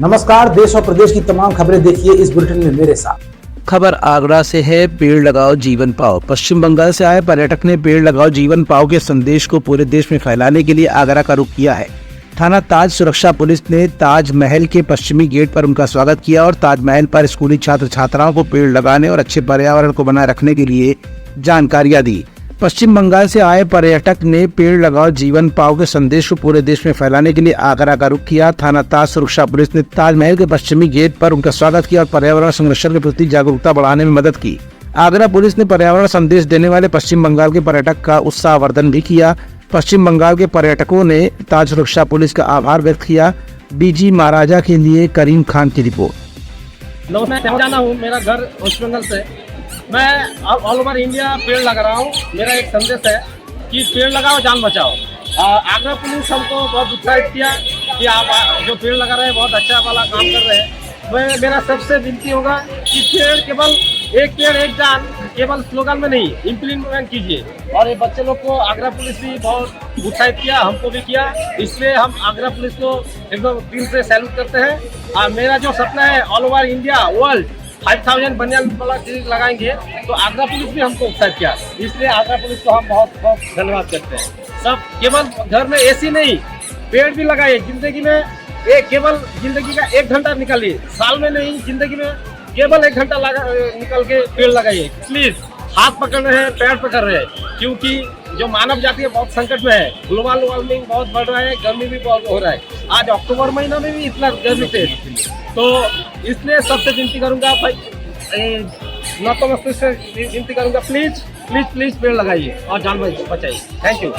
नमस्कार, देश और प्रदेश की तमाम खबरें देखिए इस बुलेटिन में मेरे साथ। खबर आगरा से है। पेड़ लगाओ जीवन पाओ। पश्चिम बंगाल से आए पर्यटक ने पेड़ लगाओ जीवन पाओ के संदेश को पूरे देश में फैलाने के लिए आगरा का रुख किया है। थाना ताज सुरक्षा पुलिस ने ताजमहल के पश्चिमी गेट पर उनका स्वागत किया और ताजमहल पर स्कूली छात्र छात्राओं को पेड़ लगाने और अच्छे पर्यावरण को बनाए रखने के लिए जानकारियां दी। पश्चिम बंगाल से आए पर्यटक ने पेड़ लगाओ जीवन पाओ के संदेश को पूरे देश में फैलाने के लिए आगरा का रुख किया। थाना ताज सुरक्षा पुलिस ने ताजमहल के पश्चिमी गेट पर उनका स्वागत किया और पर्यावरण संरक्षण के प्रति जागरूकता बढ़ाने में मदद की। आगरा पुलिस ने पर्यावरण संदेश देने वाले पश्चिम बंगाल के पर्यटक का उत्साहवर्धन भी किया। पश्चिम बंगाल के पर्यटकों ने ताज सुरक्षा पुलिस का आभार व्यक्त किया। डीजी महाराजा के लिए करीम खान की रिपोर्ट। मैं जाना हूँ, मेरा घर वेस्ट बंगाल से। मैं ऑल ओवर इंडिया पेड़ लगा रहा हूँ। मेरा एक संदेश है कि पेड़ लगाओ जान बचाओ। आगरा पुलिस हमको बहुत उत्साहित किया कि आप जो पेड़ लगा रहे हैं बहुत अच्छा वाला काम कर रहे हैं। मेरा सबसे विनती होगा कि पेड़ केवल एक पेड़ एक जान केवल स्लोगन में नहीं, इम्प्लीमेंट कीजिए। और ये बच्चे लोग को आगरा पुलिस भी बहुत उत्साहित किया, हमको भी किया। इसलिए हम आगरा पुलिस को एकदम दिल से सैल्यूट करते हैं। मेरा जो सपना है ऑल ओवर इंडिया वर्ल्ड 5000 बनियान वाला चीज लगाएंगे, तो आगरा पुलिस भी हमको उत्साहित किया। इसलिए आगरा पुलिस को हम बहुत बहुत धन्यवाद करते हैं। सब केवल घर में एसी नहीं, पेड़ भी लगाइए। जिंदगी में केवल जिंदगी का 1 घंटा निकालिए, साल में नहीं, जिंदगी में केवल 1 घंटा निकल के पेड़ लगाइए। प्लीज, हाथ पकड़ रहे हैं, पैर पकड़ रहे हैं, क्योंकि जो मानव जाति है बहुत संकट में है। ग्लोबल वार्मिंग बहुत बढ़ रहा है, गर्मी भी बहुत हो रहा है। आज अक्टूबर महीना में भी इतना गर्मी थे, तो इसलिए सबसे विनती करूंगा भाई, नतमस्तक से विनती करूंगा, प्लीज प्लीज प्लीज पेड़ लगाइए और जान बचाइए। Thank you.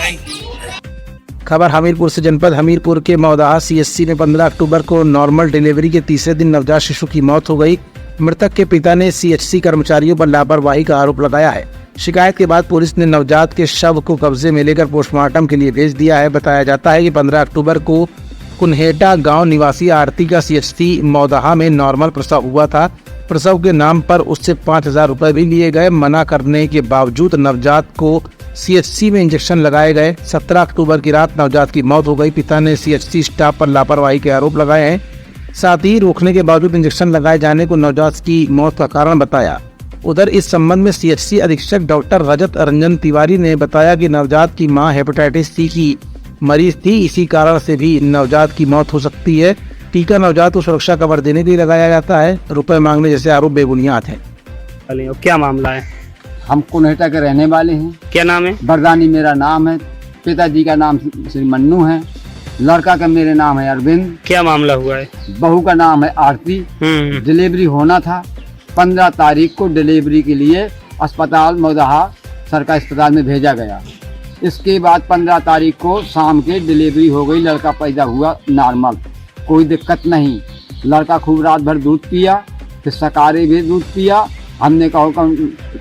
खबर हमीरपुर से। जनपद हमीरपुर के मौदाहा सीएचसी में 15 अक्टूबर को नॉर्मल डिलीवरी के तीसरे दिन नवजात शिशु की मौत हो गई। मृतक के पिता ने सीएचसी कर्मचारियों पर लापरवाही का आरोप लगाया है। शिकायत के बाद पुलिस ने नवजात के शव को कब्जे में लेकर पोस्टमार्टम के लिए भेज दिया है। बताया जाता है कि 15 अक्टूबर को कुन्हेटा गांव निवासी आरती का सीएचसी मौदाहा में नॉर्मल प्रसव हुआ था। प्रसव के नाम पर उससे 5000 रुपए भी लिए गए। मना करने के बावजूद नवजात को सीएचसी में इंजेक्शन लगाए गए। 17 अक्टूबर की रात नवजात की मौत हो गई। पिता ने सीएचसी स्टाफ पर लापरवाही के आरोप लगाए हैं। साथ ही रोकने के बावजूद इंजेक्शन लगाए जाने को नवजात की मौत का कारण बताया। उधर इस संबंध में सीएचसी अधीक्षक डॉक्टर रजत रंजन तिवारी ने बताया कि नवजात की मां हेपेटाइटिस सी की मरीज थी, इसी कारण से भी नवजात की मौत हो सकती है। टीका नवजात को सुरक्षा कवर देने के लिए लगाया जाता है। रुपए मांगने जैसे आरोप बेबुनियाद है। क्या मामला है? हम कुन्हेटा के रहने वाले हैं। क्या नाम है? बरदानी मेरा नाम है। पिताजी का नाम श्री मन्नू है। लड़का का मेरे नाम है अरविंद। क्या मामला हुआ है? बहू का नाम है आरती। डिलीवरी होना था 15 तारीख को। डिलीवरी के लिए अस्पताल मौदाहा सरकारी अस्पताल में भेजा गया। इसके बाद 15 तारीख को शाम के डिलीवरी हो गई। लड़का पैदा हुआ नॉर्मल, कोई दिक्कत नहीं। लड़का खूब रात भर दूध पिया, फिर सकारे भी दूध पिया। हमने कहा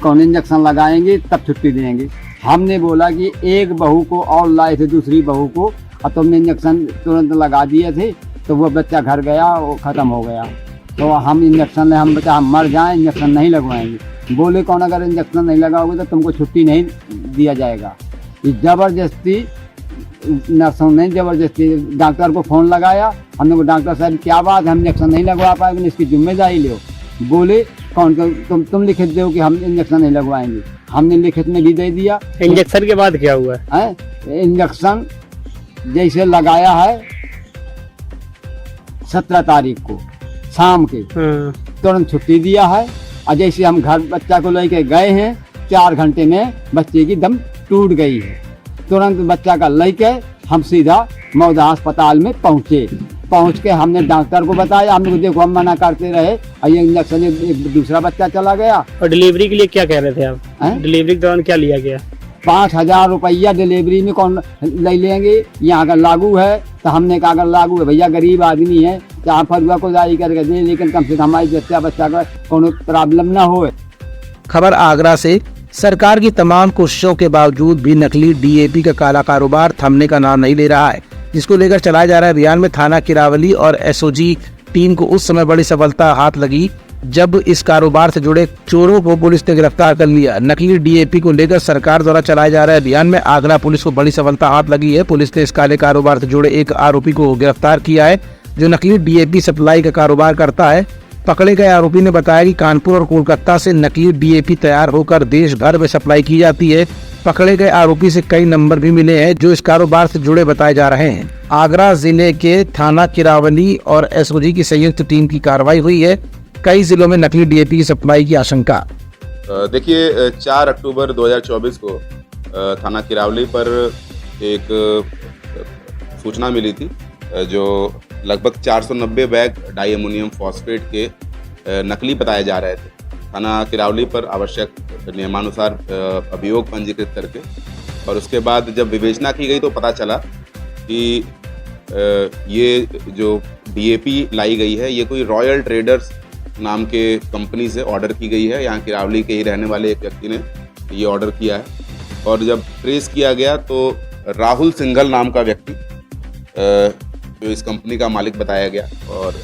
कौन इंजेक्शन लगाएंगे तब छुट्टी देंगे। हमने बोला कि एक बहू को और लाए थे, दूसरी बहू को, और तुमने इंजेक्शन तुरंत लगा दिए थे, तो वो बच्चा घर गया, वो ख़त्म हो गया। तो हम इंजेक्शन हम बच्चा हम मर जाएं, इंजेक्शन नहीं लगवाएंगे। बोले कौन अगर इंजेक्शन नहीं लगाओगे तो तुमको छुट्टी नहीं दिया जाएगा। जबरदस्ती नर्सों ने जबरदस्ती डॉक्टर को फ़ोन लगाया। हमने को डॉक्टर साहब क्या बात है, हम इंजेक्शन नहीं लगवा पाएंगे, इसकी जिम्मेदारी लो। बोले कौन तुम लिखित दो कि हम इंजेक्शन नहीं लगवाएंगे। हमने लिखित में भी दे दिया। इंजेक्शन के बाद क्या हुआ है? इंजेक्शन जैसे लगाया है 17 तारीख को शाम के, तुरंत छुट्टी दिया है। और जैसे हम घर बच्चा को लेके गए हैं, 4 घंटे में बच्चे की दम टूट गई है। तुरंत बच्चा का लेके हम सीधा मौदाहा अस्पताल में पहुंच के हमने डॉक्टर को बताया। हमने देखो हम मना करते रहे और ये इंजेक्शन एक दूसरा बच्चा चला गया। और डिलीवरी के लिए क्या कह रहे थे आप? डिलीवरी के दौरान क्या लिया गया? 5000 रुपया डिलीवरी में कौन ले लेंगे? यहाँ अगर लागू है तो हमने कहा अगर लागू है भैया, गरीब आदमी है, चाहे फरुआ को जारी करके दे, लेकिन कम से कम हमारी बच्चा का कोनो प्रॉब्लम ना हो। खबर आगरा से। सरकार की तमाम कोशिशों के बावजूद भी नकली डीएपी का काला कारोबार थमने का नाम नहीं ले रहा है, जिसको लेकर चलाया जा रहा है अभियान में थाना किरावली और एसओजी टीम को उस समय बड़ी सफलता हाथ लगी जब इस कारोबार से जुड़े चोरों को पुलिस ने गिरफ्तार कर लिया। नकली डीएपी को लेकर सरकार द्वारा चलाए जा रहे अभियान में आगरा पुलिस को बड़ी सफलता हाथ लगी है। पुलिस ने इस काले कारोबार से जुड़े एक आरोपी को गिरफ्तार किया है। जो नकली डीएपी सप्लाई का कारोबार करता है। पकड़े गए आरोपी ने बताया कि कानपुर और कोलकाता से नकली डीएपी तैयार होकर देश भर में सप्लाई की जाती है। पकड़े गए आरोपी से कई नंबर भी मिले हैं जो इस कारोबार से जुड़े बताए जा रहे हैं। आगरा जिले के थाना किरावली और एसओजी की संयुक्त टीम की कार्रवाई हुई है। कई जिलों में नकली डीएपी की सप्लाई की आशंका। देखिए 4 अक्टूबर 2024 को थाना किरावली पर एक सूचना मिली थी जो लगभग 490 बैग डाई अमोनियम फॉस्फेट के नकली बताए जा रहे थे। थाना किरावली पर आवश्यक नियमानुसार अभियोग पंजीकृत करके और उसके बाद जब विवेचना की गई तो पता चला कि ये जो डीएपी लाई गई है ये कोई रॉयल ट्रेडर्स नाम के कंपनी से ऑर्डर की गई है। यहाँ किरावली के ही रहने वाले एक व्यक्ति ने ये ऑर्डर किया है और जब ट्रेस किया गया तो राहुल सिंघल नाम का व्यक्ति जो इस कंपनी का मालिक बताया गया और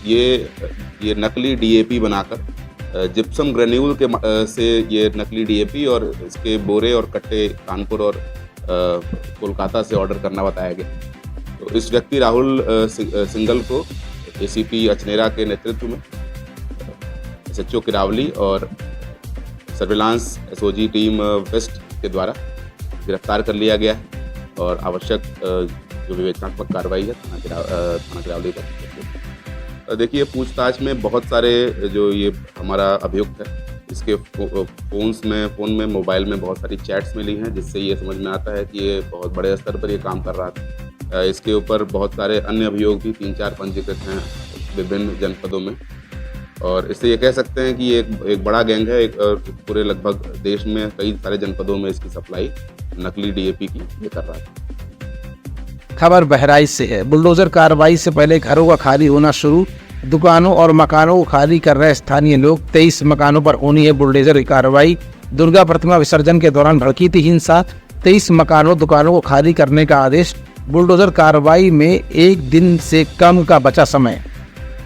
ये नकली डीएपी बनाकर जिप्सम ग्रेन्यूल के से ये नकली डीएपी और इसके बोरे और कट्टे कानपुर और कोलकाता से ऑर्डर करना बताया गया। तो इस व्यक्ति राहुल सिंघल को एसीपी अचनेरा के नेतृत्व में एसएचओ किरावली और सर्विलांस एसओजी टीम वेस्ट के द्वारा गिरफ्तार कर लिया गया है और आवश्यक जो विवेचनात्मक कार्रवाई है थाना किरावली पर। देखिए पूछताछ में बहुत सारे जो ये हमारा अभियुक्त है इसके फ़ोन में मोबाइल में बहुत सारी चैट्स मिली हैं जिससे ये समझ में आता है कि ये बहुत बड़े स्तर पर ये काम कर रहा था। इसके ऊपर बहुत सारे अन्य अभियोग भी 3-4 पंजीकृत हैं विभिन्न जनपदों में और इससे ये कह सकते हैं कि ये एक बड़ा गैंग है। एक पूरे लगभग देश में कई सारे जनपदों में इसकी सप्लाई नकली डीएपी की ये कर रहा था। खबर बहराइच से है। बुलडोजर कार्रवाई से पहले घरों का खाली होना शुरू। दुकानों और मकानों को खाली कर रहे स्थानीय लोग। 23 मकानों पर होनी है बुलडोजर की कार्रवाई। दुर्गा प्रतिमा विसर्जन के दौरान भड़की थी हिंसा। 23 मकानों दुकानों को खाली करने का आदेश। बुलडोजर कार्रवाई में 1 दिन से कम का बचा समय।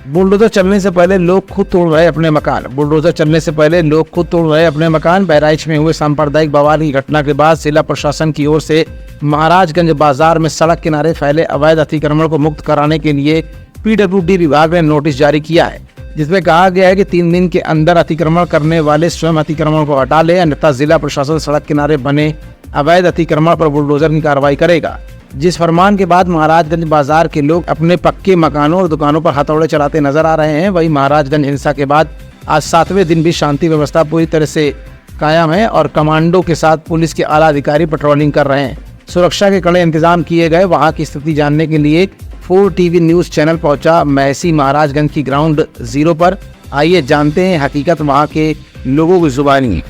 बुलडोजर चलने से पहले लोग खुद तोड़ रहे अपने मकान। बुलडोजर चलने से पहले लोग खुद तोड़ रहे अपने मकान। बहराइच में हुए सांप्रदायिक बवाल की घटना के बाद जिला प्रशासन की ओर से महाराजगंज बाजार में सड़क किनारे फैले अवैध अतिक्रमण को मुक्त कराने के लिए पीडब्ल्यूडी विभाग ने नोटिस जारी किया है जिसमें कहा गया है कि 3 दिन के अंदर अतिक्रमण करने वाले स्वयं अतिक्रमण को हटा ले, अन्यथा जिला प्रशासन सड़क किनारे बने अवैध अतिक्रमण पर बुलडोजर की कार्रवाई करेगा। जिस फरमान के बाद महाराजगंज बाजार के लोग अपने पक्के मकानों और दुकानों पर हथौड़े चलाते नजर आ रहे हैं। वहीं महाराजगंज हिंसा के बाद आज 7वें दिन भी शांति व्यवस्था पूरी तरह से कायम है और कमांडो के साथ पुलिस के आला अधिकारी पेट्रोलिंग कर रहे हैं। सुरक्षा के कड़े इंतजाम किए गए। वहां की स्थिति जानने के लिए 4 टीवी न्यूज चैनल पहुंचा महसी महाराजगंज की ग्राउंड जीरो पर। आइए जानते हैं हकीकत वहां के लोगों की जुबानी।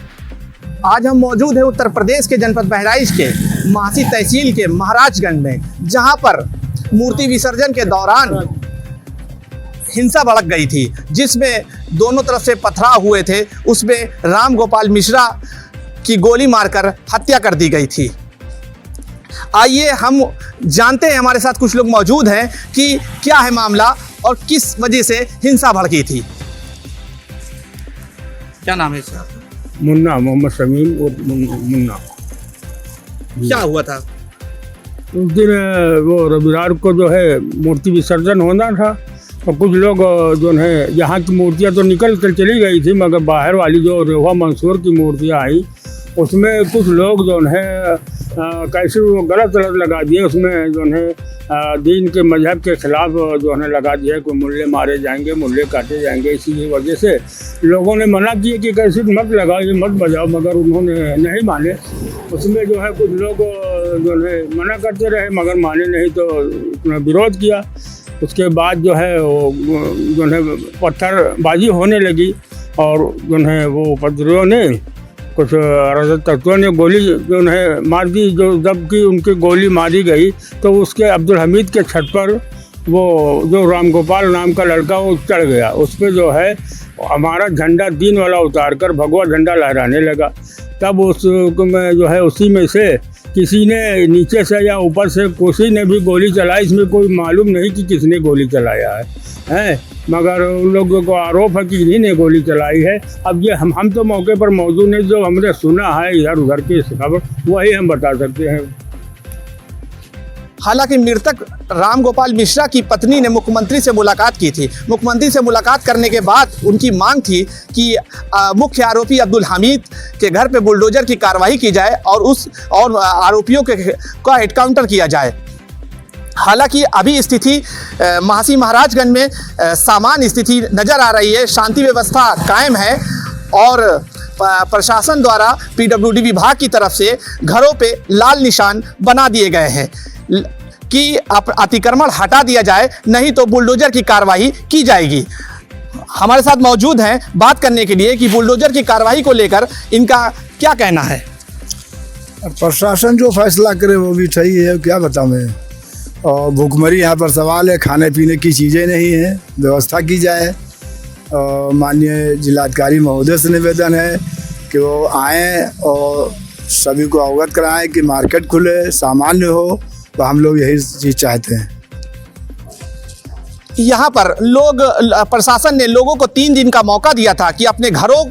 आज हम मौजूद हैं उत्तर प्रदेश के जनपद बहराइच के महसी तहसील के महाराजगंज में, जहां पर मूर्ति विसर्जन के दौरान हिंसा भड़क गई थी जिसमें दोनों तरफ से पथराव हुए थे। उसमें राम गोपाल मिश्रा की गोली मारकर हत्या कर दी गई थी। आइए हम जानते हैं, हमारे साथ कुछ लोग मौजूद हैं कि क्या है मामला और किस वजह से हिंसा भड़की थी। क्या नाम है इसका? मुन्ना, मोहम्मद शमीम और मुन्ना। क्या हुआ था? उस दिन वो रविवार को जो है मूर्ति विसर्जन होना था तो कुछ लोग जो है यहाँ की मूर्तियाँ तो निकल कर चली गई थी मगर बाहर वाली जो रेवा मंसूर की मूर्तियाँ आई उसमें कुछ लोग जो है कैसे वो गलत लगा दिए। उसमें जो है दीन के मजहब के खिलाफ जो है लगा दिया कि मूल्य मारे जाएंगे, मूल्य काटे जाएंगे। इसी वजह से लोगों ने मना किया कि कैसे मत लगाओ, ये मत बजाओ, मगर उन्होंने नहीं माने। उसमें जो है कुछ लोग जो है मना करते रहे मगर माने नहीं तो उन्होंने विरोध किया। उसके बाद जो है वो जो है पत्थरबाजी होने लगी और जो है वो उपद्रवियों ने कुछ अराजक तत्वों ने गोली जो है मार दी। जबकि उनकी गोली मारी गई तो उसके अब्दुल हमीद के छत पर वो जो राम गोपाल नाम का लड़का वो चढ़ गया। उस पर जो है हमारा झंडा दीन वाला उतार कर भगवा झंडा लहराने लगा। तब उसमें जो है उसी में से किसी ने नीचे से या ऊपर से किसी ने भी गोली चलाई। इसमें कोई मालूम नहीं कि किसने गोली चलाया है मगर उन लोगों को आरोप है कि इन्हीं ने गोली चलाई है। अब ये हम तो मौके पर मौजूद नहीं, जो हमने सुना है इधर उधर की खबर वही हम बता सकते हैं। हालांकि मृतक रामगोपाल मिश्रा की पत्नी ने मुख्यमंत्री से मुलाकात की थी। मुख्यमंत्री से मुलाकात करने के बाद उनकी मांग थी कि मुख्य आरोपी अब्दुल हमीद के घर पे बुलडोजर की कार्रवाई की जाए और आरोपियों का हेडकाउंटर किया जाए। हालांकि अभी स्थिति महासी महाराजगंज में सामान्य स्थिति नज़र आ रही है, शांति व्यवस्था कायम है और प्रशासन द्वारा पीडब्ल्यूडी विभाग की तरफ से घरों पे लाल निशान बना दिए गए हैं कि अतिक्रमण हटा दिया जाए, नहीं तो बुलडोजर की कार्रवाई की जाएगी। हमारे साथ मौजूद हैं बात करने के लिए कि बुलडोजर की कार्रवाई को लेकर इनका क्या कहना है। प्रशासन जो फैसला करे वो भी सही है, क्या बताऊँ मैं। और भूखमरी यहाँ पर सवाल है, खाने पीने की चीज़ें नहीं है, व्यवस्था की जाए। माननीय जिलाधिकारी महोदय से निवेदन है कि वो आएँ और सभी को अवगत कराएं कि मार्केट खुले, सामान्य हो, तो हम लोग यही चीज़ चाहते हैं। यहाँ पर प्रशासन ने लोगों को 3 दिन का मौका दिया था कि अपने घरों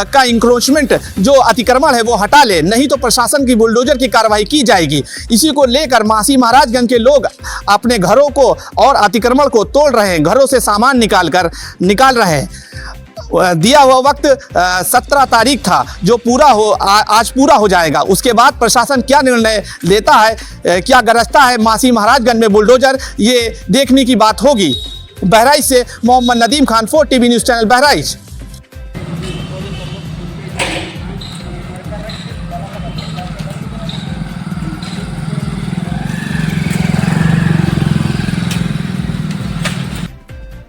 का इंक्रोचमेंट जो अतिक्रमण है वो हटा ले, नहीं तो प्रशासन की बुलडोजर की कार्रवाई की जाएगी। इसी को लेकर महासी महाराजगंज के लोग अपने घरों को और अतिक्रमण को तोड़ रहे हैं, घरों से सामान निकाल रहे हैं। दिया हुआ वक्त 17 तारीख था जो आज पूरा हो जाएगा। उसके बाद प्रशासन क्या निर्णय लेता है, क्या गरजता है महासी महाराजगंज में बुलडोजर, ये देखने की बात होगी। बहराइच से Mohammad Nadeem Khan, 4 TV news channel Bahraich.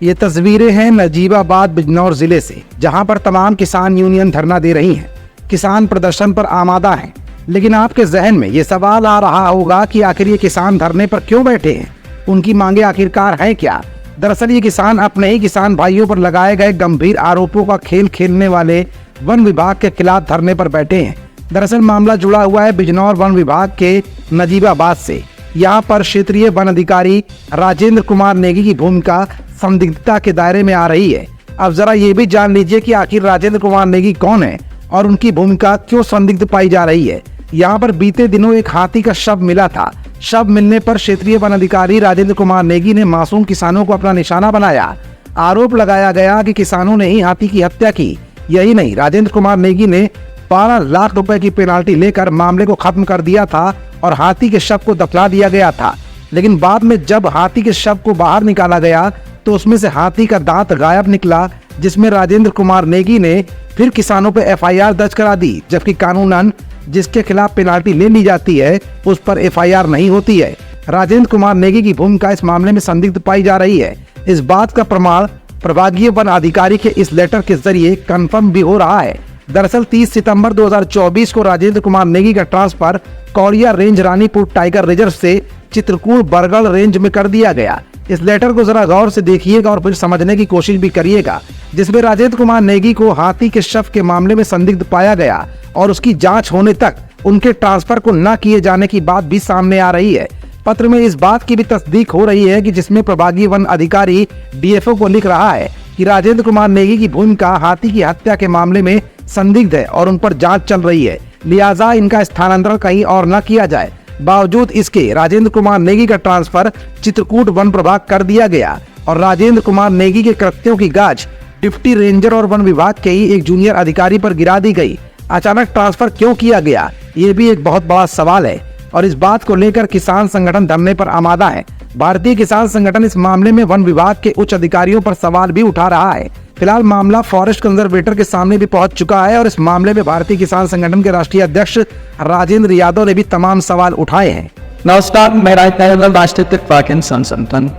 ये तस्वीरें हैं नजीबाबाद बिजनौर जिले से, जहां पर तमाम किसान यूनियन धरना दे रही हैं। किसान प्रदर्शन पर आमादा हैं, लेकिन आपके जहन में ये सवाल आ रहा होगा कि आखिर ये किसान धरने पर क्यों बैठे हैं, उनकी मांगे आखिरकार हैं क्या। दरअसल ये किसान अपने ही किसान भाइयों पर लगाए गए गंभीर आरोपों का खेल खेलने वाले वन विभाग के खिलाफ धरने पर बैठे हैं। दरअसल मामला जुड़ा हुआ है बिजनौर वन विभाग के नजीबाबाद से। यहाँ पर क्षेत्रीय वन अधिकारी राजेंद्र कुमार नेगी की भूमिका संदिग्धता के दायरे में आ रही है। अब जरा ये भी जान लीजिए कि आखिर राजेंद्र कुमार नेगी कौन है और उनकी भूमिका क्यों संदिग्ध पाई जा रही है। यहाँ पर बीते दिनों एक हाथी का शव मिला था। शव मिलने पर क्षेत्रीय वन अधिकारी राजेंद्र कुमार नेगी ने मासूम किसानों को अपना निशाना बनाया। आरोप लगाया गया कि किसानों ने ही हाथी की हत्या की। यही नहीं, राजेंद्र कुमार नेगी ने 12 लाख रुपए की पेनाल्टी लेकर मामले को खत्म कर दिया था और हाथी के शव को दफना दिया गया था। लेकिन बाद में जब हाथी के शव को बाहर निकाला गया तो उसमें से हाथी का दांत गायब निकला, जिसमें राजेंद्र कुमार नेगी ने फिर किसानों पर एफआईआर दर्ज करा दी, जबकि कानूनन जिसके खिलाफ पेनाल्टी ले ली जाती है उस पर एफआईआर नहीं होती है। राजेंद्र कुमार नेगी की भूमिका इस मामले में संदिग्ध पाई जा रही है। इस बात का प्रमाण प्रभागीय वन अधिकारी के इस लेटर के जरिए कंफर्म भी हो रहा है। दरअसल 30 सितंबर 2024 को राजेंद्र कुमार नेगी का ट्रांसफर कौड़िया रेंज रानीपुर टाइगर रिजर्व से चित्रकूट बरगढ़ रेंज में कर दिया गया। इस लेटर को जरा गौर से देखिएगा और फिर समझने की कोशिश भी करिएगा, जिसमें राजेंद्र कुमार नेगी को हाथी के शव के मामले में संदिग्ध पाया गया और उसकी जांच होने तक उनके ट्रांसफर को न किए जाने की बात भी सामने आ रही है। पत्र में इस बात की भी तस्दीक हो रही है कि जिसमें प्रभागीय वन अधिकारी डीएफओ को लिख रहा है कि राजेंद्र कुमार नेगी की भूमिका हाथी की हत्या के मामले में संदिग्ध है और उन पर जांच चल रही है, लिहाजा इनका स्थानांतरण कहीं और न किया जाए। बावजूद इसके राजेंद्र कुमार नेगी का ट्रांसफर चित्रकूट वन प्रभाग कर दिया गया और राजेंद्र कुमार नेगी के कृत्यों की गाज डिप्टी रेंजर और वन विभाग के ही एक जूनियर अधिकारी पर गिरा दी गई। अचानक ट्रांसफर क्यों किया गया, ये भी एक बहुत बड़ा सवाल है और इस बात को लेकर किसान संगठन धरने पर आमादा है। भारतीय किसान संगठन इस मामले में वन विभाग के उच्च अधिकारियों पर सवाल भी उठा रहा है। फिलहाल मामला फॉरेस्ट कंजर्वेटर के सामने भी पहुंच चुका है और इस मामले में भारतीय किसान संगठन के राष्ट्रीय अध्यक्ष राजेंद्र यादव ने भी तमाम सवाल उठाए हैं। नमस्कार, मैं राष्ट्रीय किसान संगठन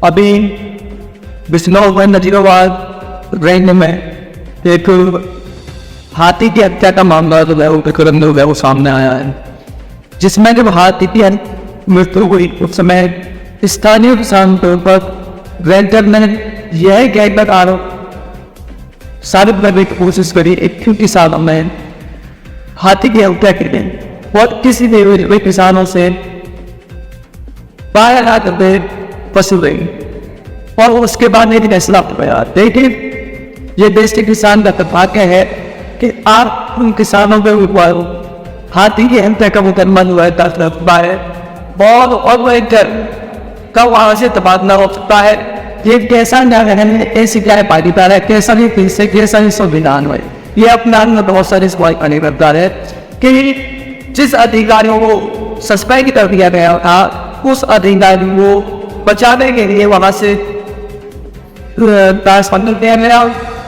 अभी बिजनौर नजीबाबाद रेंज में एक हाथी की हत्या का मामला जो है वो सामने आया है, जिसमें जब हाथी की मृत्यु हुई उस समय स्थानीय किसान के ऊपर रेंजर ने यह कहकर आरोप साबित करने की कोशिश करी एक किसानों में हाथी की हत्या की गई और किसी ने किसानों से 12 लाख रुपए वसूल गई और उसके बाद एक फैसला हुआ। देखिए, ये देश के किसान का दुर्भाग्य है कि आप उन किसानों के ऊपर हाथी की हत्या का मुकदमा हुआ है और वह घर का वहाँ से तबादला हो सकता है। ये कैसा न्याय ऐसी क्या पाटीदार है, कैसा भी फिर से कैसा ही संविधान है, ये अपने आप में बहुत सारे सवाल खड़े करता है कि जिस अधिकारियों को सस्पेंड कर दिया गया था उस अधिकारी को बचाने के लिए वहाँ से ट्रांसफर किया गया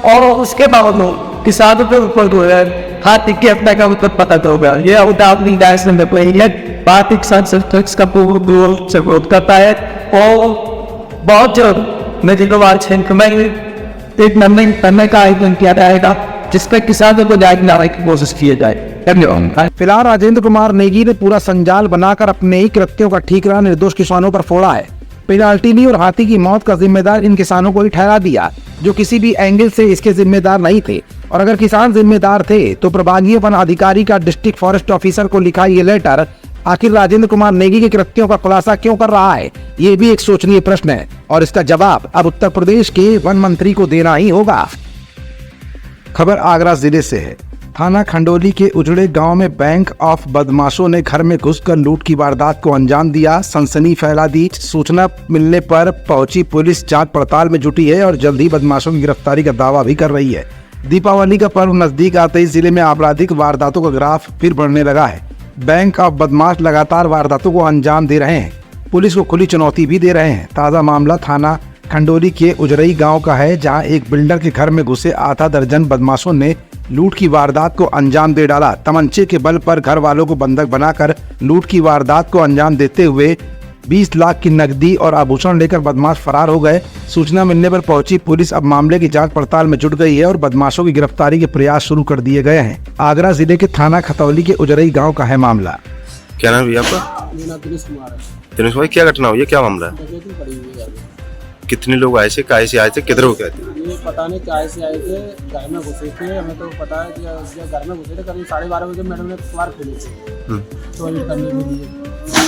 और उसके बावजूद किसानों के ऊपर जो है हाथी के अपने का मतलब पता हो गया। ये अपनी डायस में भारतीय किसान संघर्ष का पूर्ण से विरोध करता है और बहुत जल्द नदीवार क्षेत्र में एक निर्णय करने का आयोजन किया जाएगा जिसपे किसानों को न्याय दिलाने की कोशिश की जाए। धन्यवाद। फिलहाल राजेंद्र कुमार नेगी ने पूरा संजाल बनाकर अपने ही कृत्यों का ठीकरा निर्दोष किसानों पर फोड़ा है। पेनाल्टी ली और हाथी की मौत का जिम्मेदार इन किसानों को ही ठहरा दिया जो किसी भी एंगल से इसके जिम्मेदार नहीं थे। और अगर किसान जिम्मेदार थे तो प्रभागीय वन अधिकारी का डिस्ट्रिक्ट फॉरेस्ट ऑफिसर को लिखा ये लेटर आखिर राजेंद्र कुमार नेगी के कृत्यों का खुलासा क्यों कर रहा है, ये भी एक सोचनीय प्रश्न है और इसका जवाब अब उत्तर प्रदेश के वन मंत्री को देना ही होगा। खबर आगरा जिले से है। थाना खंडोली के उजड़े गांव में बैंक ऑफ बदमाशों ने घर में घुसकर लूट की वारदात को अंजाम दिया, सनसनी फैला दी। सूचना मिलने पर पहुंची पुलिस जांच पड़ताल में जुटी है और जल्द ही बदमाशों की गिरफ्तारी का दावा भी कर रही है। दीपावली का पर्व नजदीक आते ही जिले में आपराधिक वारदातों का ग्राफ फिर बढ़ने लगा है। बैंक ऑफ बदमाश लगातार वारदातों को अंजाम दे रहे हैं, पुलिस को खुली चुनौती भी दे रहे हैं। ताज़ा मामला थाना खंडोली के उजरई गांव का है जहां एक बिल्डर के घर में घुसे आधा दर्जन बदमाशों ने लूट की वारदात को अंजाम दे डाला। तमंचे के बल पर घर वालों को बंधक बनाकर लूट की वारदात को अंजाम देते हुए 20 लाख की नकदी और आभूषण लेकर बदमाश फरार हो गए। सूचना मिलने पर पहुंची पुलिस अब मामले की जांच पड़ताल में जुट गई है और बदमाशों की गिरफ्तारी के प्रयास शुरू कर दिए गए हैं। आगरा जिले के थाना खतौली के उजरई गाँव का है मामला। क्या नाम है आपका? दिनेश भाई, क्या घटना हुई है, क्या मामला है? कितने लोग आए थे, काहे से आए थे, किधर हो गए थे? ये पता नहीं काहे से आए थे, घर में घुसे थे। हमें तो पता है कि घर में घुसे थे करीब 12:30 बजे मैडम ने द्वार खोली थी तो ये करने के लिए।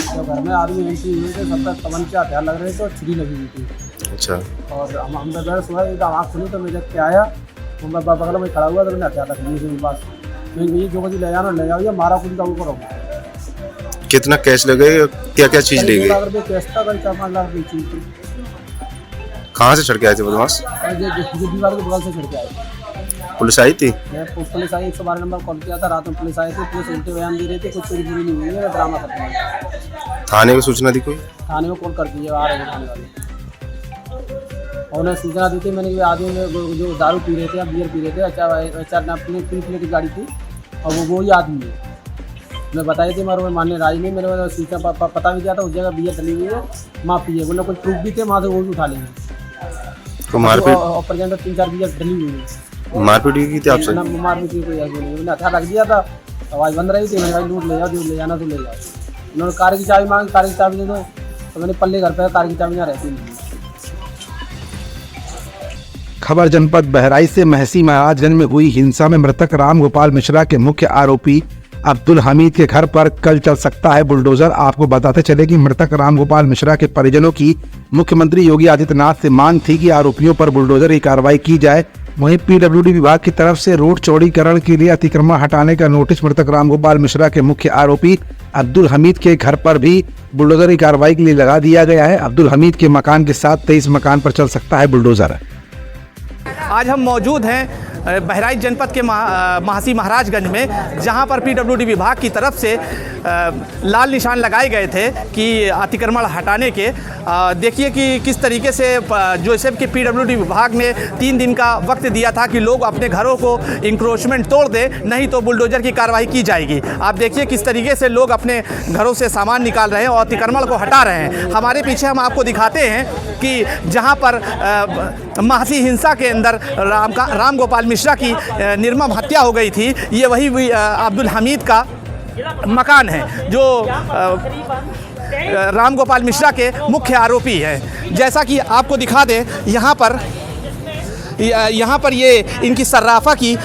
तो घर में आदमी एंट्री हुए थे, सब तक तमंचा हथियार लग रहे थे और छुरी लगी हुई थी। अच्छा। और हम तो सुबह एकदम आँख खुली तो मैं जब के आया तो मैं बगल में खड़ा हुआ तो मैंने हथियार रख लिए मेरे पास। मैं जो कुछ ले जाना ले जाओ, मारा कुछ का ऊपर हो। कितना कैश ले गए, क्या क्या चीज ले गए? 2 लाख रुपये कैश था, 4-5 लाख रुपये चीज थी। कहाँ से चढ़ के आए थे बदमाश? दीवार के बगल से चढ़ के आए। पुलिस आई थी? पुलिस आई, 112 नंबर कॉल किया था। रात में पुलिस आई थी, पुलिस उल्टे बयान दे रही थी, कुछ चोरी पूरी नहीं हुई है, ड्रामा खत्म है। थाने को सूचना दी कोई? थाने में कॉल कर दी है, आ रहे हैं थाने वाले। और उन्हें सूचना दी थी मैंने कि आदमी जो दारू पी रहे थे या बियर पी रहे थे, अच्छा अपनी 3 प्लेट की गाड़ी थी और वो ही आदमी है। मैं बताई थी मगर मानने राजी नहीं। मेरे को सूचना पता भी किया था उस जगह बियर डली हुई है, माफी है, मतलब कुछ प्रूफ भी थे वहाँ से वो भी उठा लेंगे। तो मारपीट? ऊपर के अंदर 3-4 बियर डली हुई है। मारपीट की थी आपसे? मारपीट की कोई ऐसी नहीं। मैंने हथियार रख दिया था, आवाज़ बंद रही थी। मैंने भाई लूट ले जाओ, जो ले जाना तो ले जाओ। उन्होंने कार की चाबी मांगी, कार की चाबी दे दो तो मैंने पल्ले घर पे कार की चाबी यहाँ रहती नहीं। खबर जनपद बहराइच से महसी महाराजगंज में हुई हिंसा में मृतक राम गोपाल मिश्रा के मुख्य आरोपी अब्दुल हमीद के घर पर कल चल सकता है बुलडोजर। आपको बताते चले कि मृतक राम गोपाल मिश्रा के परिजनों की मुख्यमंत्री योगी आदित्यनाथ से मांग थी कि आरोपियों पर बुलडोजर की कार्रवाई की जाए। वहीं पीडब्ल्यूडी विभाग की तरफ से रोड चौड़ीकरण के लिए अतिक्रमण हटाने का नोटिस मृतक राम गोपाल मिश्रा के मुख्य आरोपी अब्दुल हमीद के घर पर भी बुलडोजर की कार्रवाई के लिए लगा दिया गया है। अब्दुल हमीद के मकान के साथ 23 मकान पर चल सकता है बुलडोजर। आज हम मौजूद हैं बहराइच जनपद के महासी महाराजगंज में, जहां पर पीडब्ल्यूडी विभाग की तरफ से लाल निशान लगाए गए थे कि अतिक्रमण हटाने के। देखिए कि किस तरीके से जो के पीडब्ल्यूडी विभाग ने 3 दिन का वक्त दिया था कि लोग अपने घरों को इंक्रोचमेंट तोड़ दें, नहीं तो बुलडोजर की कार्रवाई की जाएगी। आप देखिए किस तरीके से लोग अपने घरों से सामान निकाल रहे हैं और अतिक्रमण को हटा रहे हैं। हमारे पीछे हम आपको दिखाते हैं कि जहाँ पर महासी हिंसा के अंदर राम गोपाल मिश्रा की निर्मम हत्या हो गई थी, ये वही अब्दुल हमीद का मकान है जो राम गोपाल मिश्रा के मुख्य आरोपी हैं। जैसा कि आपको दिखा दें, यहाँ पर ये इनकी सर्राफा की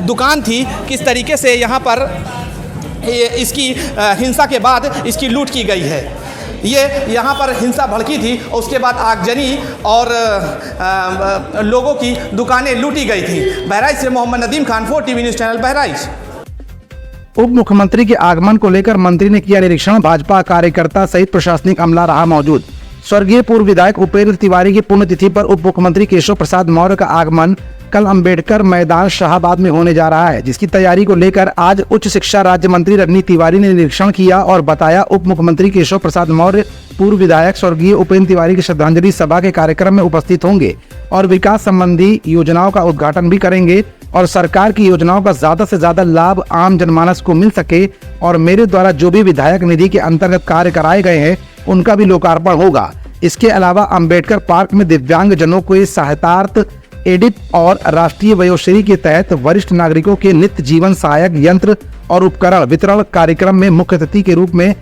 दुकान थी। किस तरीके से यहाँ पर इसकी हिंसा के बाद इसकी लूट की गई है। ये यहाँ पर हिंसा भड़की थी और उसके बाद आगजनी और लोगों की दुकानें लूटी गई थी। बहराइच से Mohammad Nadeem Khan, 4 TV news channel Bahraich. उप मुख्यमंत्री के आगमन को लेकर मंत्री ने किया निरीक्षण। भाजपा कार्यकर्ता सहित प्रशासनिक अमला रहा मौजूद। स्वर्गीय पूर्व विधायक उपेंद्र तिवारी की पुण्यतिथि पर उप मुख्यमंत्री केशव प्रसाद मौर्य का आगमन कल अंबेडकर मैदान शाहबाद में होने जा रहा है, जिसकी तैयारी को लेकर आज उच्च शिक्षा राज्य मंत्री रजनी तिवारी ने निरीक्षण किया और बताया उप मुख्यमंत्री केशव प्रसाद मौर्य पूर्व विधायक स्वर्गीय उपेंद्र तिवारी की श्रद्धांजलि सभा के कार्यक्रम में उपस्थित होंगे और विकास संबंधी योजनाओं का उद्घाटन भी करेंगे और सरकार की योजनाओं का ज्यादा से ज्यादा लाभ आम जनमानस को मिल सके और मेरे द्वारा जो भी विधायक निधि के अंतर्गत कार्य कराए गए हैं उनका भी लोकार्पण होगा। इसके अलावा अंबेडकर पार्क में दिव्यांग जनों को सहायतार्थ एडिप और राष्ट्रीय वयोश्री के तहत वरिष्ठ नागरिकों के नित्य जीवन सहायक यंत्र और उपकरण वितरण कार्यक्रम में मुख्य अतिथि के रूप में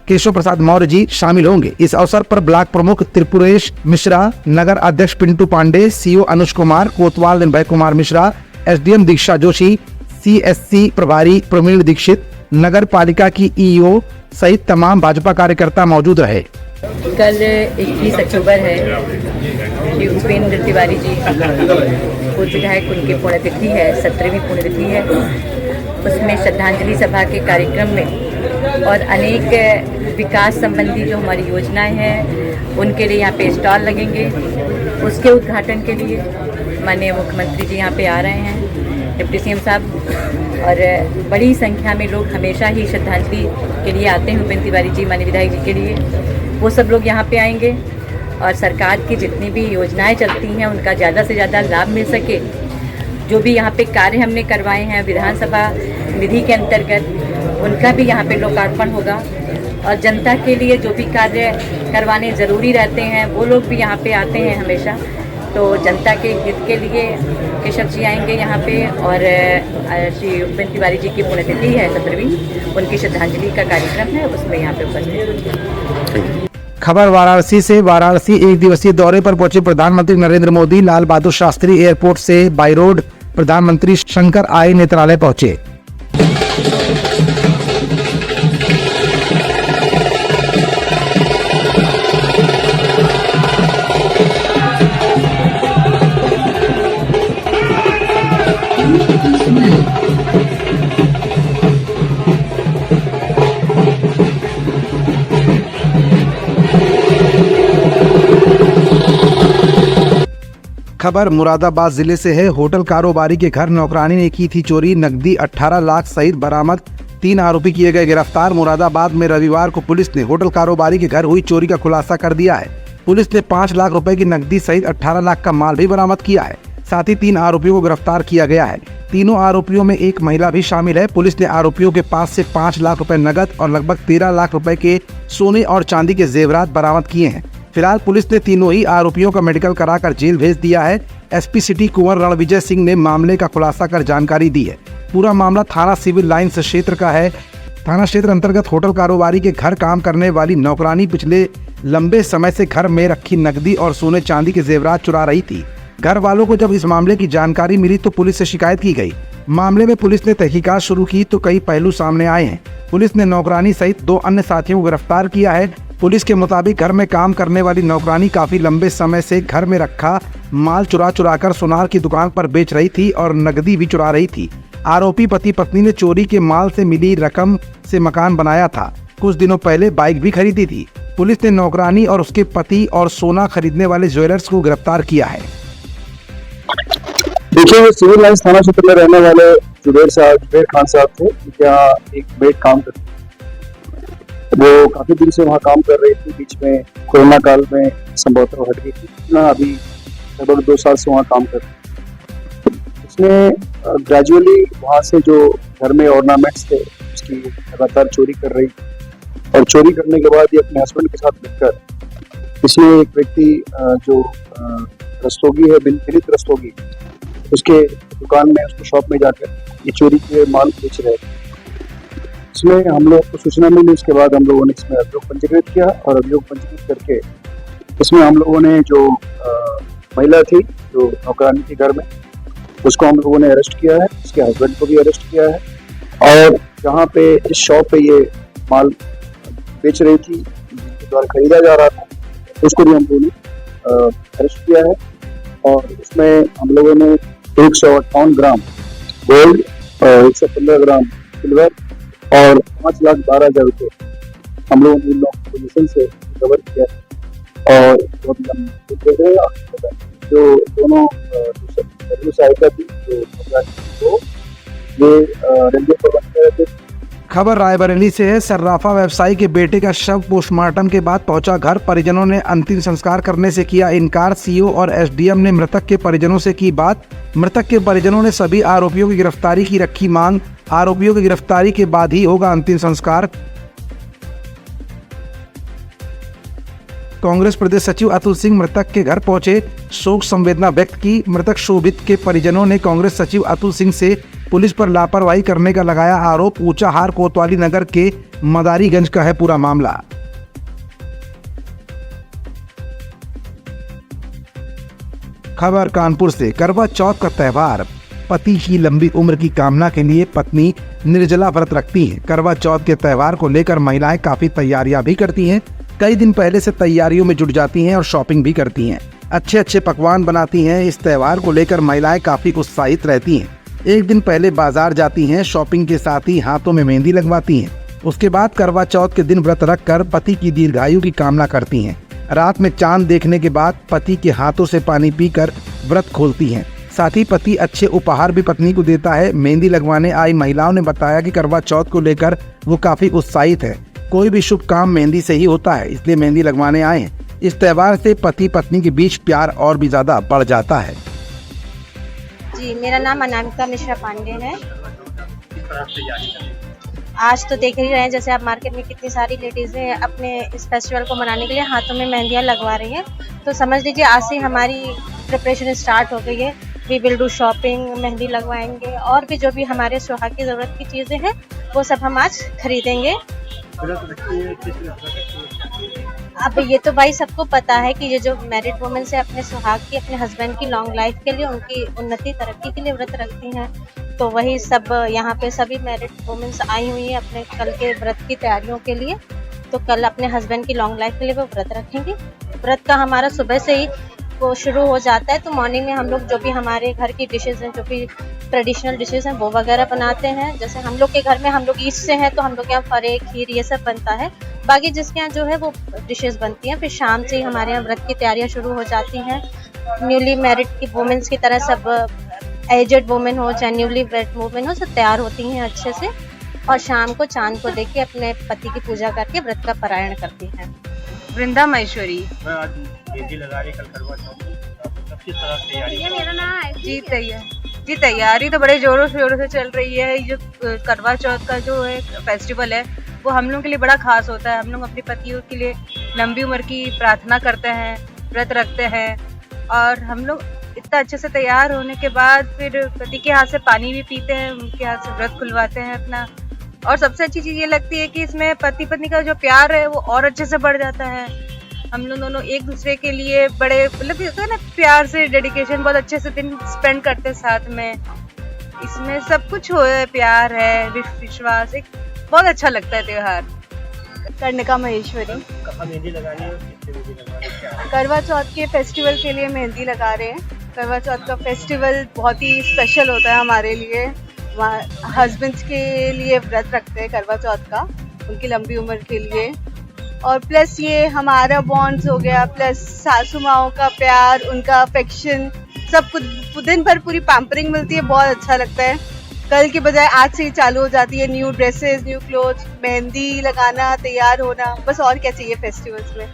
केशव प्रसाद मौर्य जी शामिल होंगे। इस अवसर पर ब्लॉक प्रमुख त्रिपुरेश मिश्रा, नगर अध्यक्ष पिंटू पांडे, सीओ अनुज कुमार, कोतवाल निर्भय कुमार मिश्रा, एसडीएम दीक्षा जोशी, सीएससी प्रभारी प्रवीण दीक्षित, नगर पालिका की ईओ सहित तमाम भाजपा कार्यकर्ता मौजूद रहे। कल 21 अक्टूबर है कि उपेंद्र तिवारी जी पूर्व विधायक, उनकी पुण्यतिथि है, 17वीं पुण्यतिथि है। उसमें श्रद्धांजलि सभा के कार्यक्रम में और अनेक विकास संबंधी जो हमारी योजनाएं हैं उनके लिए यहाँ पे स्टॉल लगेंगे। उसके उद्घाटन के लिए माननीय मुख्यमंत्री जी यहाँ पे आ रहे हैं, डिप्टी सीएम साहब, और बड़ी संख्या में लोग हमेशा ही श्रद्धांजलि के लिए आते हैं उपेंद्र तिवारी जी माननीय विधायक जी के लिए। वो सब लोग यहाँ पे आएंगे और सरकार की जितनी भी योजनाएं चलती हैं उनका ज़्यादा से ज़्यादा लाभ मिल सके। जो भी यहाँ पे कार्य हमने करवाए हैं विधानसभा निधि के अंतर्गत उनका भी यहाँ पे लोकार्पण होगा और जनता के लिए जो भी कार्य करवाने ज़रूरी रहते हैं वो लोग भी यहाँ पे आते हैं हमेशा। तो जनता के हित के लिए केशव जी आएंगे यहाँ पे और श्री उपेंद्र तिवारी जी की पुण्यतिथि है 17वीं, उनकी श्रद्धांजलि का कार्यक्रम है, उसमें यहाँ पे उपस्थित। खबर वाराणसी से। वाराणसी एक दिवसीय दौरे पर पहुंचे प्रधानमंत्री नरेंद्र मोदी। लाल बहादुर शास्त्री एयरपोर्ट से बाई रोड प्रधानमंत्री शंकर आई नेत्रालय पहुंचे। खबर मुरादाबाद जिले से है। होटल कारोबारी के घर नौकरानी ने की थी चोरी, नकदी 18 लाख सहित बरामद, 3 आरोपी किए गए गिरफ्तार। मुरादाबाद में रविवार को पुलिस ने होटल कारोबारी के घर हुई चोरी का खुलासा कर दिया है। पुलिस ने 5 लाख रुपए की नकदी सहित 18 लाख का माल भी बरामद किया है। साथ ही 3 आरोपियों को गिरफ्तार किया गया है। तीनों आरोपियों में एक महिला भी शामिल है। पुलिस ने आरोपियों के पास से 5 लाख रुपए नकद और लगभग 13 लाख रुपए के सोने और चांदी के जेवरात बरामद किए हैं। फिलहाल पुलिस ने तीनों ही आरोपियों का मेडिकल कराकर जेल भेज दिया है। एसपी सिटी कुंवर रणविजय सिंह ने मामले का खुलासा कर जानकारी दी है। पूरा मामला थाना सिविल लाइन्स क्षेत्र का है। थाना क्षेत्र अंतर्गत होटल कारोबारी के घर काम करने वाली नौकरानी पिछले लंबे समय से घर में रखी नकदी और सोने चांदी के जेवरात चुरा रही थी। घर वालों को जब इस मामले की जानकारी मिली तो पुलिस से शिकायत की गई। मामले में पुलिस ने तहकीकात शुरू की तो कई पहलू सामने आए हैं। पुलिस ने नौकरानी सहित 2 अन्य साथियों को गिरफ्तार किया है। पुलिस के मुताबिक घर में काम करने वाली नौकरानी काफी लंबे समय से घर में रखा माल चुरा कर सुनार की दुकान पर बेच रही थी और नकदी भी चुरा रही थी। आरोपी पति पत्नी ने चोरी के माल से मिली रकम से मकान बनाया था। कुछ दिनों पहले बाइक भी खरीदी थी। पुलिस ने नौकरानी और उसके पति और सोना खरीदने वाले ज्वेलर्स को गिरफ्तार किया है। देखिए, सिविल लाइन्स थाना क्षेत्र में रहने वाले जुबेर खान साहब थे, यहाँ एक मेड काम करते, वो काफी दिन से वहाँ काम कर रही थी। बीच में कोरोना काल में संभवतः हट गई थी ना, अभी लगभग 2 साल से वहाँ काम कर रही थी। उसने ग्रेजुअली वहाँ से जो घर में ऑर्नामेंट्स थे उसकी लगातार चोरी कर रही थी और चोरी करने के बाद ये अपने हस्बैंड के साथ मिलकर इसमें एक व्यक्ति जो रस्तोगी है, विनीत रस्तोगी, उसके दुकान में, उसको शॉप में जाकर ये चोरी के माल बेच रहे थे। इसमें हम लोग को सूचना मिली, उसके बाद हम लोगों ने इसमें अभियोग पंजीकृत किया और अभियोग पंजीकृत करके इसमें हम लोगों ने जो महिला थी जो नौकरानी थी घर में, उसको हम लोगों ने अरेस्ट किया है। उसके हस्बैंड को भी अरेस्ट किया है और जहाँ पे इस शॉप पे ये माल बेच रही थी, जिसके द्वारा खरीदा जा रहा था, उसको भी हम लोगों ने अरेस्ट किया है। और इसमें हम लोगों ने 158 ग्राम गोल्ड और 115 ग्राम सिल्वर और 5,12,000 रुपये हम लोगों ने इन लोगों से रिकवर किया और बहुत देख रहे हैं जो दोनों सहायता थी जो ये रेलवे पर बनते रहते। खबर रायबरेली से है। सर्राफा व्यवसायी के बेटे का शव पोस्टमार्टम के बाद पहुंचा घर। परिजनों ने अंतिम संस्कार करने से किया इनकार। सीओ और एसडीएम ने मृतक के परिजनों से की बात। मृतक के परिजनों ने सभी आरोपियों की गिरफ्तारी की रखी मांग। आरोपियों की गिरफ्तारी के बाद ही होगा अंतिम संस्कार। कांग्रेस प्रदेश सचिव अतुल सिंह मृतक के घर पहुंचे, शोक संवेदना व्यक्त की। मृतक शोभित के परिजनों ने कांग्रेस सचिव अतुल सिंह से पुलिस पर लापरवाही करने का लगाया आरोप। ऊंचाहार कोतवाली नगर के मदारीगंज का है पूरा मामला। खबर कानपुर से। करवा चौथ का त्योहार पति की लंबी उम्र की कामना के लिए पत्नी निर्जला व्रत रखती हैं। करवा चौथ के त्योहार को लेकर महिलाएं काफी तैयारियां भी करती हैं। कई दिन पहले से तैयारियों में जुट जाती हैं और शॉपिंग भी करती हैं। अच्छे अच्छे पकवान बनाती हैं। इस त्योहार को लेकर महिलाएं काफी उत्साहित रहती हैं। एक दिन पहले बाजार जाती हैं, शॉपिंग के साथ ही हाथों में मेहंदी लगवाती हैं। उसके बाद करवा चौथ के दिन व्रत रखकर पति की दीर्घायु की कामना करती हैं। रात में चांद देखने के बाद पति के हाथों से पानी पीकर व्रत खोलती हैं। साथ ही पति अच्छे उपहार भी पत्नी को देता है। मेहंदी लगवाने आई महिलाओं ने बताया कि करवा चौथ को लेकर वो काफी उत्साहित है। कोई भी शुभ काम मेहंदी से ही होता है, इसलिए मेहंदी लगवाने आए हैं। इस त्योहार से पति पत्नी के बीच प्यार और भी ज्यादा बढ़ जाता है। जी, मेरा नाम अनामिका मिश्रा पांडे है। आज तो देख ही रहे हैं, जैसे आप मार्केट में कितनी सारी लेडीजें अपने इस फेस्टिवल को मनाने के लिए हाथों में मेहंदियां लगवा रही हैं। तो समझ लीजिए आज से हमारी प्रिपरेशन स्टार्ट हो गई है। We will do shopping, mehndi लगवाएंगे और भी जो भी हमारे सुहाग की ज़रूरत की चीज़ें हैं वो सब हम आज खरीदेंगे। अब ये तो भाई सबको पता है कि ये जो मैरिड वुमेन से अपने सुहाग की, अपने हस्बैंड की लॉन्ग लाइफ के लिए, उनकी उन्नति तरक्की के लिए व्रत रखती हैं। तो वही सब यहाँ पे सभी मैरिड वुमेन्स आई हुई हैं अपने कल के व्रत की तैयारियों के लिए। तो कल अपने हस्बैंड की लॉन्ग लाइफ के लिए वो व्रत रखेंगे। व्रत का हमारा सुबह से ही वो शुरू हो जाता है। तो मॉर्निंग में हम लोग जो भी हमारे घर की डिशेज़ हैं, जो भी ट्रेडिशनल डिशेज़ हैं वो वगैरह बनाते हैं। जैसे हम लोग के घर में, हम लोग ईस्ट से हैं तो हम लोग के यहाँ फरे, खीर ये सब बनता है। बाकी जिसके यहाँ जो है वो डिशेज़ बनती हैं। फिर शाम से ही हमारे यहाँ व्रत की तैयारियाँ शुरू हो जाती हैं। न्यूली मैरिड की वुमेन्स की तरह सब एजेड वुमेन हो चाहे न्यूली वेड वुमेन हो, सब तैयार होती हैं अच्छे से और शाम को चांद को देख के अपने पति की पूजा करके व्रत का पारायण करती हैं। वृंदा महेश्वरी। जी, तैयारी तो बड़े जोरों शोरों से चल रही है। जो करवा चौथ का जो है फेस्टिवल है वो हम लोग के लिए बड़ा खास होता है। हम लोग अपने पतियों के लिए लंबी उम्र की प्रार्थना करते हैं, व्रत रखते हैं और हम लोग इतना अच्छे से तैयार होने के बाद फिर पति के हाथ से पानी भी पीते हैं, उनके हाथ से व्रत खुलवाते हैं अपना। और सबसे अच्छी चीज़ ये लगती है कि इसमें पति पत्नी का जो प्यार है वो और अच्छे से बढ़ जाता है। हम लोग दोनों एक दूसरे के लिए बड़े मतलब होता है ना, प्यार से डेडिकेशन, बहुत अच्छे से दिन स्पेंड करते हैं साथ में। इसमें सब कुछ हो है, प्यार है, विश्वास, एक बहुत अच्छा लगता है त्योहार। कर्णिका महेश्वरी। कहाँ मेहंदी लगानी है? करवा चौथ के फेस्टिवल के लिए मेहंदी लगा रहे हैं। करवा चौथ का फेस्टिवल बहुत ही स्पेशल होता है हमारे लिए। हस्बैंड्स के लिए व्रत रखते हैं करवा चौथ का, उनकी लंबी उम्र के लिए। और प्लस ये हमारा बॉन्ड्स हो गया, प्लस सासू माओं का प्यार, उनका अफेक्शन, सब कुछ दिन भर पूरी पैम्परिंग मिलती है। बहुत अच्छा लगता है। कल की बजाय आज से ही चालू हो जाती है new dresses, new clothes, mehndi लगाना, तैयार होना, बस और क्या चाहिए फेस्टिवल्स में।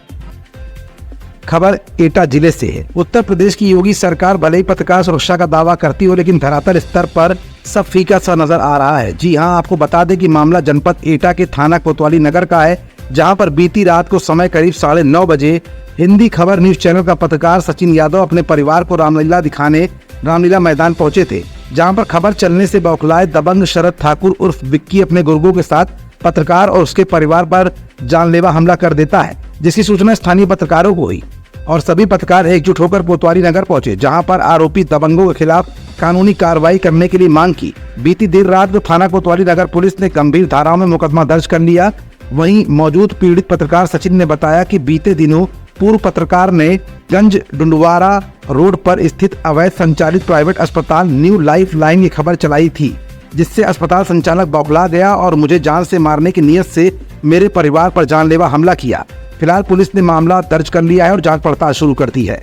खबर एटा जिले से है। उत्तर प्रदेश की योगी सरकार भले ही पत्रकार सुरक्षा का दावा करती हो, लेकिन धरातल स्तर पर सब फीका सा नजर आ रहा है। जी हां, आपको बता दें कि मामला जनपद एटा के थाना कोतवाली नगर का है, जहां पर बीती रात को समय करीब 9:30 बजे हिंदी खबर न्यूज चैनल का पत्रकार सचिन यादव अपने परिवार को रामलीला दिखाने रामलीला मैदान पहुंचे थे, जहां पर खबर चलने से बौखलाए दबंग शरद ठाकुर उर्फ विक्की अपने गुर्गों के साथ पत्रकार और उसके परिवार पर जानलेवा हमला कर देता है, जिसकी सूचना स्थानीय पत्रकारों को हुई और सभी पत्रकार एकजुट होकर कोतवाली नगर पहुंचे, जहां पर आरोपी दबंगों के खिलाफ कानूनी कार्रवाई करने के लिए मांग की। बीती देर रात को थाना कोतवाली नगर पुलिस ने गंभीर धाराओं में मुकदमा दर्ज कर लिया। वहीं मौजूद पीड़ित पत्रकार सचिन ने बताया कि बीते दिनों पूर्व पत्रकार ने गंज डुंडवारा रोड पर स्थित अवैध संचालित प्राइवेट अस्पताल न्यू लाइफ लाइन की खबर चलाई थी, जिससे अस्पताल संचालक बौखला गया और मुझे जान से मारने की नीयत से मेरे परिवार पर जानलेवा हमला किया। फिलहाल पुलिस ने मामला दर्ज कर लिया है और जांच पड़ताल शुरू कर दी है।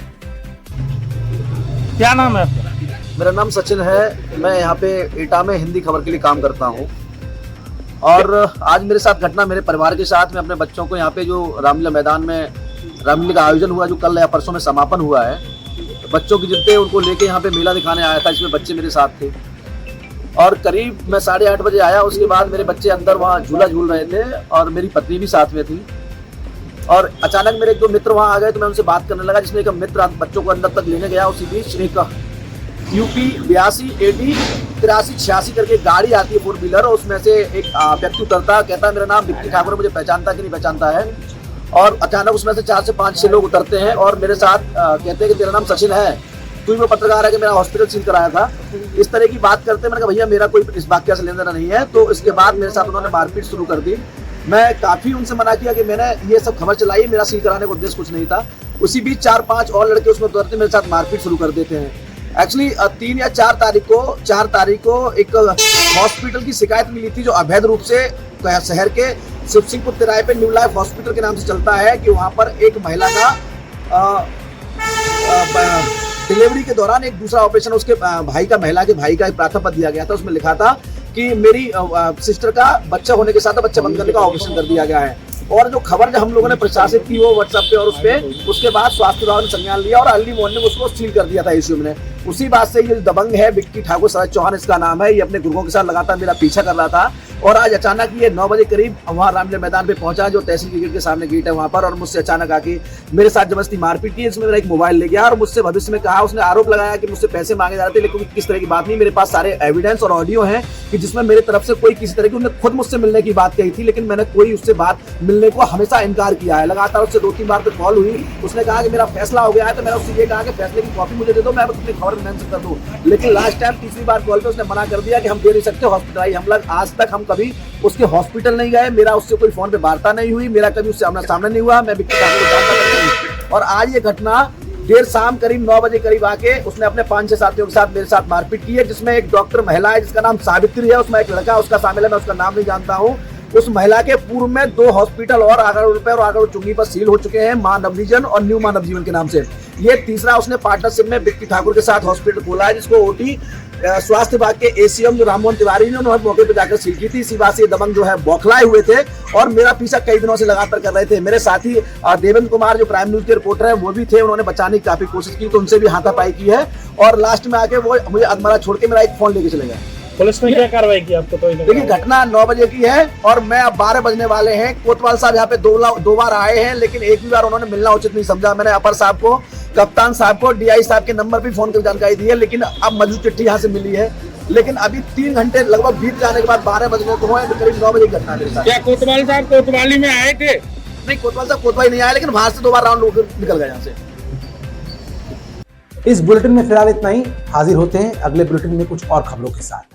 क्या नाम है आपका? मेरा नाम सचिन है। मैं यहाँ पे एटा में हिंदी खबर के लिए काम करता हूँ और आज मेरे साथ घटना मेरे परिवार के साथ में अपने बच्चों को यहाँ पे जो रामलीला मैदान में रामलीला का आयोजन हुआ जो कल या परसों में समापन हुआ है, बच्चों की जिद्दे उनको लेके यहाँ पे मेला दिखाने आया था, इसमें बच्चे मेरे साथ थे और करीब मैं 8:30 बजे आया। उसके बाद मेरे बच्चे अंदर वहाँ झूला झूल रहे थे और मेरी पत्नी भी साथ में थी और अचानक मेरे 2 मित्र वहाँ आ गए तो मैं उनसे बात करने लगा, जिसमें एक मित्र बच्चों को अंदर तक लेने गया। उसी बीच एक यूपी 82 AD 8386 करके गाड़ी आती है 4 व्हीलर और उसमें से एक व्यक्ति उतरता, कहता है मेरा नाम विक्की ठाकुर है, मुझे पहचानता कि नहीं पहचानता है। और अचानक उसमें से 4 से 5-6 लोग उतरते हैं और मेरे साथ कहते हैं कि तेरा नाम सचिन है, तू ही वो पत्रकार है कि मेरा हॉस्पिटल सील कराया था। इस तरह की बात करते हैं। मैंने कहा भैया मेरा कोई इस वाक्य से लेना देना नहीं है। तो इसके बाद मेरे साथ उन्होंने मारपीट शुरू कर दी। मैं काफ़ी उनसे मना किया कि मैंने ये सब खबर चलाई, मेरा सील कराने का उद्देश्य कुछ नहीं था। उसी बीच 4-5 और लड़के उसमें उतरते मेरे साथ मारपीट शुरू कर देते हैं। एक्चुअली 3 या 4 तारीख को एक हॉस्पिटल की शिकायत मिली थी जो अवैध रूप से शहर के शिव सिंहपुर तिराहे पे न्यू लाइफ हॉस्पिटल के नाम से चलता है कि वहाँ पर एक महिला का डिलीवरी के दौरान एक दूसरा ऑपरेशन उसके महिला के भाई का एक प्रार्थना पत्र दिया गया था। उसमें लिखा था कि मेरी सिस्टर का बच्चा होने के साथ बच्चा बंद करने का ऑपरेशन कर दिया गया है। और जो खबर जो हम लोगों ने प्रशासित की वो व्हाट्सएप पे और उसके बाद स्वास्थ्य विभाग ने संज्ञान लिया और अर्ली मॉर्निंग उसको सील कर दिया था एसीयू ने। उसी बात से ये दबंग है विक्की ठाकुर शरद चौहान इसका नाम है, ये अपने गुर्गों के साथ लगातार मेरा पीछा कर रहा था और आज अचानक ये 9 बजे करीब वहाँ रामलीला मैदान पे पहुंचा जो तहसील के गेट के सामने गेट है वहाँ पर, और मुझसे अचानक आके मेरे साथ जबरदस्ती मारपीट की। इसमें मेरा एक मोबाइल ले गया और मुझसे भविष्य में कहा, उसने आरोप लगाया कि मुझसे पैसे मांगे जा रहे थे, लेकिन किस तरह की बात नहीं। मेरे पास सारे एविडेंस और ऑडियो है कि जिसमें मेरे तरफ से कोई किसी तरह की, उन्होंने खुद मुझसे मिलने की बात कही थी लेकिन मैंने कोई उससे बात मिलने को हमेशा इनकार किया है। लगातार उससे 2-3 बार पे कॉल हुई, उसने कहा कि मेरा फैसला हो गया है, तो मैंने उससे ये कहा कि फैसले की कॉपी मुझे दे दो, मैं अपनी खबर मेंशन कर दूं। लेकिन लास्ट टाइम 3री बार कॉल पे उसने मना कर दिया कि हम दे नहीं सकते, हॉस्पिटल आई। हम लोग आज तक हम कभी उसके हॉस्पिटल नहीं गए, मेरा उससे कोई फोन पे वार्ता नहीं हुई, मेरा कभी उससे आमना सामना नहीं हुआ, मैं विक्की ठाकुर को जानता नहीं। और आज ये घटना देर शाम करीब 9 बजे करीब आके उसने अपने 5-6 साथियों के साथ मेरे साथ मारपीट की है, जिसमें एक डॉक्टर महिला है जिसका नाम सावित्री है, उसमें एक लड़का उसका शामिल है, मैं उसका नाम नहीं जानता हूँ। उस महिला के पूर्व में 2 हॉस्पिटल और आगरा रुपए और आगरा चुंगी पर सील हो चुके हैं, मां नवजीवन और न्यू मां नवजीवन के नाम से। ये तीसरा उसने पार्टनरशिप में विक्की ठाकुर के साथ हॉस्पिटल खोला है, जिसको ओटी स्वास्थ्य विभाग के एसीएम जो राममोहन तिवारी ने उन्होंने मौके पर जाकर सील की थी। इसी बात से ये दबंग जो है बौखलाए हुए थे और मेरा पीछा कई दिनों से लगातार कर रहे थे। मेरे साथी देवेंद्र कुमार जो प्राइम न्यूज के रिपोर्टर है वो भी थे, उन्होंने बचाने की काफी कोशिश की तो उनसे भी हाथापाई की है और लास्ट में आके वो मुझे अधमरा छोड़ के मेरा एक फोन लेके चले गए। पुलिस ने क्या कार्रवाई की आपको? तो देखिए घटना 9 बजे की है और मैं अब 12 बजने वाले हैं। कोतवाल साहब यहाँ पे 2 बार आए हैं लेकिन एक भी बार उन्होंने मिलना उचित नहीं समझा। मैंने अपर साहब को, कप्तान साहब को, डीआई साहब के नंबर पे फोन कर जानकारी दी है, लेकिन अब मजबूत चिट्ठी यहाँ से मिली है। लेकिन अभी 3 घंटे लगभग बीत जाने के बाद 12 बजने को है, करीब 9 बजे की घटना मेरे साथ। क्या कोतवाल साहब कोतवाली में आए थे? नहीं, कोतवाल साहब कोतवाली नहीं आए, लेकिन बाहर से 2 बार राउंड निकल गए यहाँ से। इस बुलेटिन में फिलहाल इतना ही। हाजिर होते हैं अगले बुलेटिन में कुछ और खबरों के साथ।